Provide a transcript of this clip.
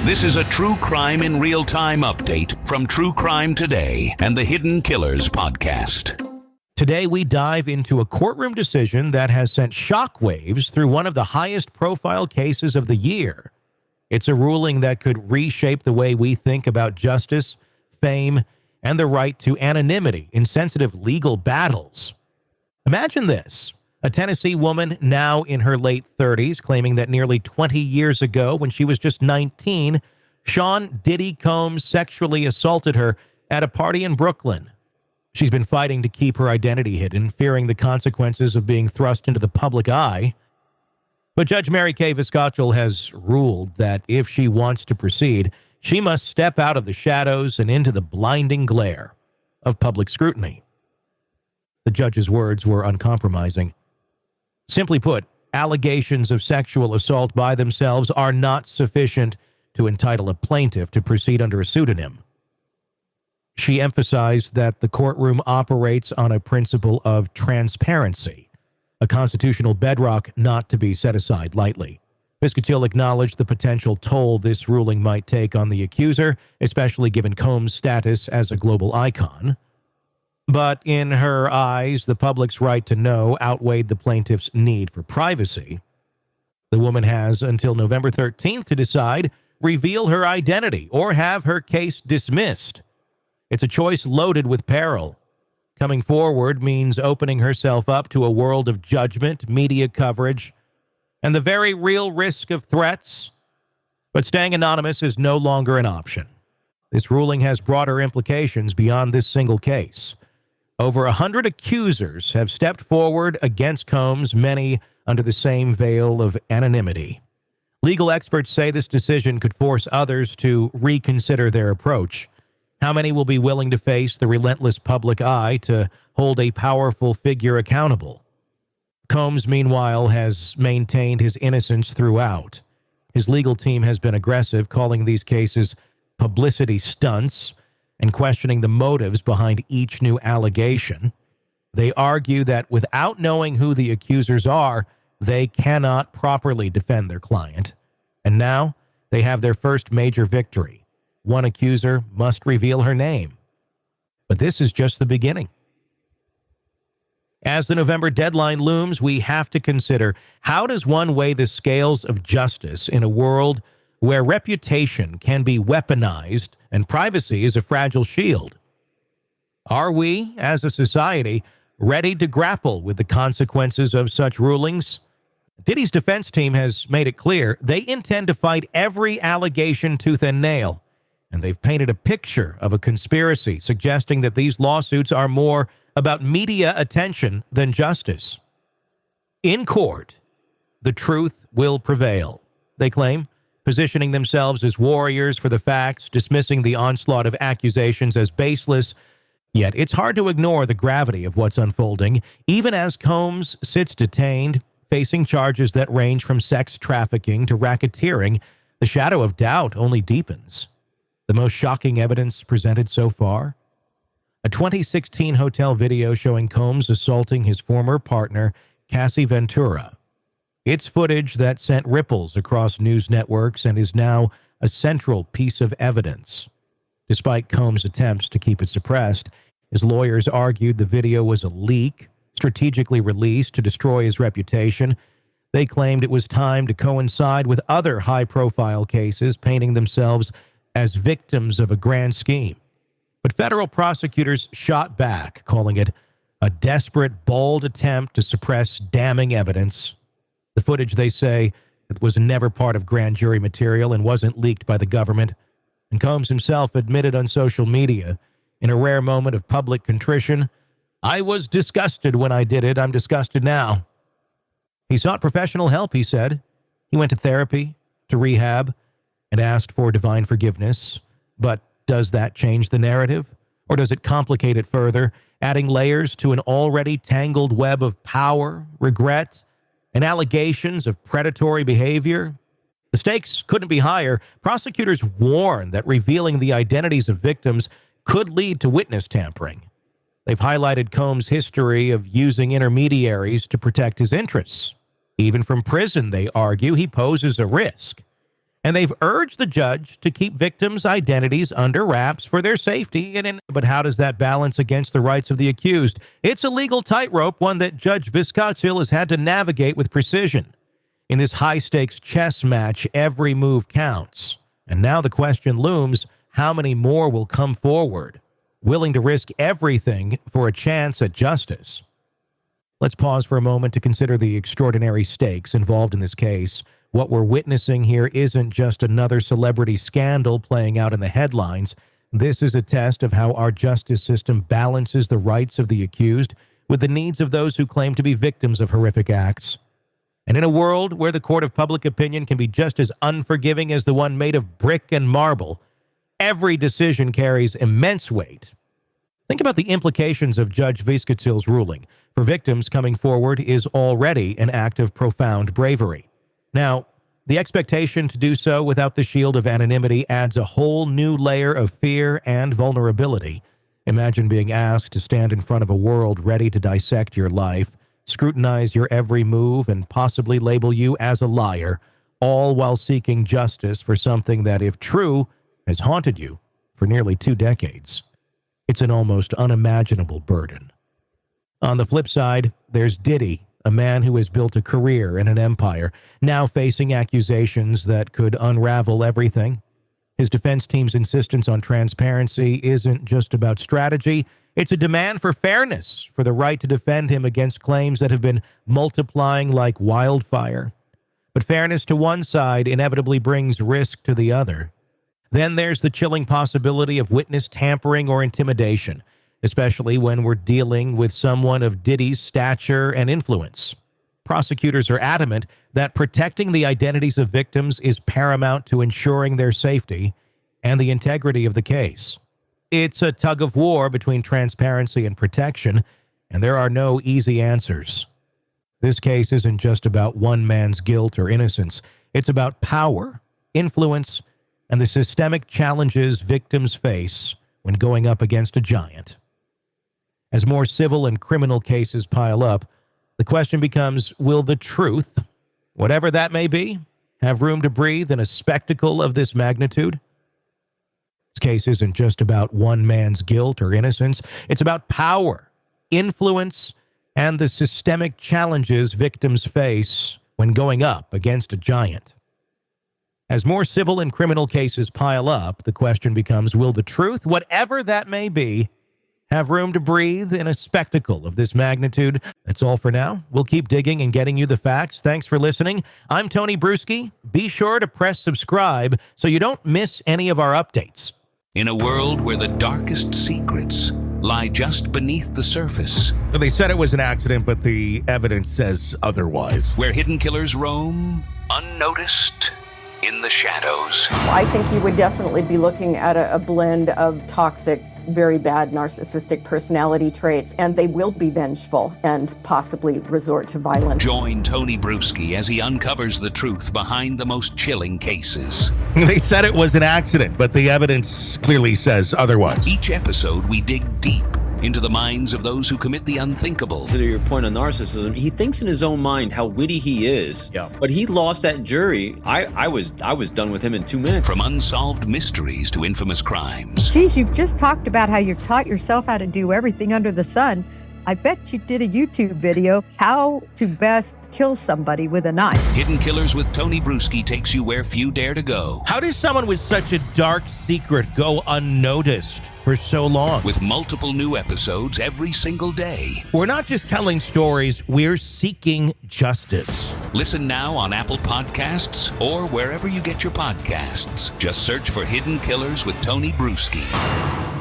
This is a True Crime in Real Time update from True Crime Today and the Hidden Killers podcast. Today, we dive into a courtroom decision that has sent shockwaves through one of the highest-profile cases of the year. It's a ruling that could reshape the way we think about justice, fame, and the right to anonymity in sensitive legal battles. Imagine this. A Tennessee woman now in her late 30s claiming that nearly 20 years ago, when she was just 19, Sean Diddy Combs sexually assaulted her at a party in Brooklyn. She's been fighting to keep her identity hidden, fearing the consequences of being thrust into the public eye. But Judge Mary Kay Viscachel has ruled that if she wants to proceed, she must step out of the shadows and into the blinding glare of public scrutiny. The judge's words were uncompromising. Simply put, allegations of sexual assault by themselves are not sufficient to entitle a plaintiff to proceed under a pseudonym. She emphasized that the courtroom operates on a principle of transparency, a constitutional bedrock not to be set aside lightly. Viscachel acknowledged the potential toll this ruling might take on the accuser, especially given Combs' status as a global icon. But in her eyes, the public's right to know outweighed the plaintiff's need for privacy. The woman has until November 13th to decide, reveal her identity, or have her case dismissed. It's a choice loaded with peril. Coming forward means opening herself up to a world of judgment, media coverage, and the very real risk of threats. But staying anonymous is no longer an option. This ruling has broader implications beyond this single case. Over 100 accusers have stepped forward against Combs, many under the same veil of anonymity. Legal experts say this decision could force others to reconsider their approach. How many will be willing to face the relentless public eye to hold a powerful figure accountable? Combs, meanwhile, has maintained his innocence throughout. His legal team has been aggressive, calling these cases publicity stunts and questioning the motives behind each new allegation. They argue that without knowing who the accusers are, they cannot properly defend their client. And now they have their first major victory. One accuser must reveal her name. But this is just the beginning. As the November deadline looms, we have to consider, how does one weigh the scales of justice in a world where reputation can be weaponized and privacy is a fragile shield? Are we, as a society, ready to grapple with the consequences of such rulings? Diddy's defense team has made it clear they intend to fight every allegation tooth and nail, and they've painted a picture of a conspiracy, suggesting that these lawsuits are more about media attention than justice. In court, the truth will prevail, they claim, positioning themselves as warriors for the facts, dismissing the onslaught of accusations as baseless. Yet it's hard to ignore the gravity of what's unfolding, even as Combs sits detained, facing charges that range from sex trafficking to racketeering. The shadow of doubt only deepens. The most shocking evidence presented so far? A 2016 hotel video showing Combs assaulting his former partner, Cassie Ventura. It's footage that sent ripples across news networks and is now a central piece of evidence. Despite Combs' attempts to keep it suppressed, his lawyers argued the video was a leak, strategically released to destroy his reputation. They claimed it was timed to coincide with other high-profile cases, painting themselves as victims of a grand scheme. But federal prosecutors shot back, calling it a desperate, bold attempt to suppress damning evidence. The footage, they say, was never part of grand jury material and wasn't leaked by the government. And Combs himself admitted on social media, in a rare moment of public contrition, "I was disgusted when I did it. I'm disgusted now." He sought professional help, he said. He went to therapy, to rehab, and asked for divine forgiveness. But does that change the narrative? Or does it complicate it further, adding layers to an already tangled web of power, regret, and allegations of predatory behavior? The stakes couldn't be higher. Prosecutors warn that revealing the identities of victims could lead to witness tampering. They've highlighted Combs' history of using intermediaries to protect his interests. Even from prison, they argue, he poses a risk. And they've urged the judge to keep victims' identities under wraps for their safety. But how does that balance against the rights of the accused? It's a legal tightrope, one that Judge Viscacil has had to navigate with precision. In this high-stakes chess match, every move counts. And now the question looms, how many more will come forward, willing to risk everything for a chance at justice? Let's pause for a moment to consider the extraordinary stakes involved in this case. What we're witnessing here isn't just another celebrity scandal playing out in the headlines. This is a test of how our justice system balances the rights of the accused with the needs of those who claim to be victims of horrific acts. And in a world where the court of public opinion can be just as unforgiving as the one made of brick and marble, every decision carries immense weight. Think about the implications of Judge Viscacil's ruling. For victims, coming forward is already an act of profound bravery. Now, the expectation to do so without the shield of anonymity adds a whole new layer of fear and vulnerability. Imagine being asked to stand in front of a world ready to dissect your life, scrutinize your every move, and possibly label you as a liar, all while seeking justice for something that, if true, has haunted you for nearly 2 decades. It's an almost unimaginable burden. On the flip side, there's Diddy, a man who has built a career and an empire, now facing accusations that could unravel everything. His defense team's insistence on transparency isn't just about strategy. It's a demand for fairness, for the right to defend him against claims that have been multiplying like wildfire. But fairness to one side inevitably brings risk to the other. Then there's the chilling possibility of witness tampering or intimidation, especially when we're dealing with someone of Diddy's stature and influence. Prosecutors are adamant that protecting the identities of victims is paramount to ensuring their safety and the integrity of the case. It's a tug of war between transparency and protection, and there are no easy answers. This case isn't just about one man's guilt or innocence. It's about power, influence, and the systemic challenges victims face when going up against a giant. As more civil and criminal cases pile up, the question becomes, will the truth, whatever that may be, have room to breathe in a spectacle of this magnitude? This case isn't just about one man's guilt or innocence. It's about power, influence, and the systemic challenges victims face when going up against a giant. As more civil and criminal cases pile up, the question becomes, will the truth, whatever that may be, have room to breathe in a spectacle of this magnitude? That's all for now. We'll keep digging and getting you the facts. Thanks for listening. I'm Tony Brueski. Be sure to press subscribe so you don't miss any of our updates. In a world where the darkest secrets lie just beneath the surface. They said it was an accident, but the evidence says otherwise. Where hidden killers roam, unnoticed, in the shadows. I think you would definitely be looking at a blend of toxic, very bad narcissistic personality traits, and they will be vengeful and possibly resort to violence. Join Tony Brueski as he uncovers the truth behind the most chilling cases. They said it was an accident, but the evidence clearly says otherwise. Each episode, we dig deep into the minds of those who commit the unthinkable. To your point on narcissism, he thinks in his own mind how witty he is. Yeah. But he lost that jury. I was done with him in 2 minutes. From unsolved mysteries to infamous crimes. Geez, you've just talked about how you've taught yourself how to do everything under the sun. I bet you did a YouTube video, how to best kill somebody with a knife. Hidden Killers with Tony Brueski takes you where few dare to go. How does someone with such a dark secret go unnoticed for so long? With multiple new episodes every single day. We're not just telling stories, we're seeking justice. Listen now on Apple Podcasts or wherever you get your podcasts. Just search for Hidden Killers with Tony Brueski.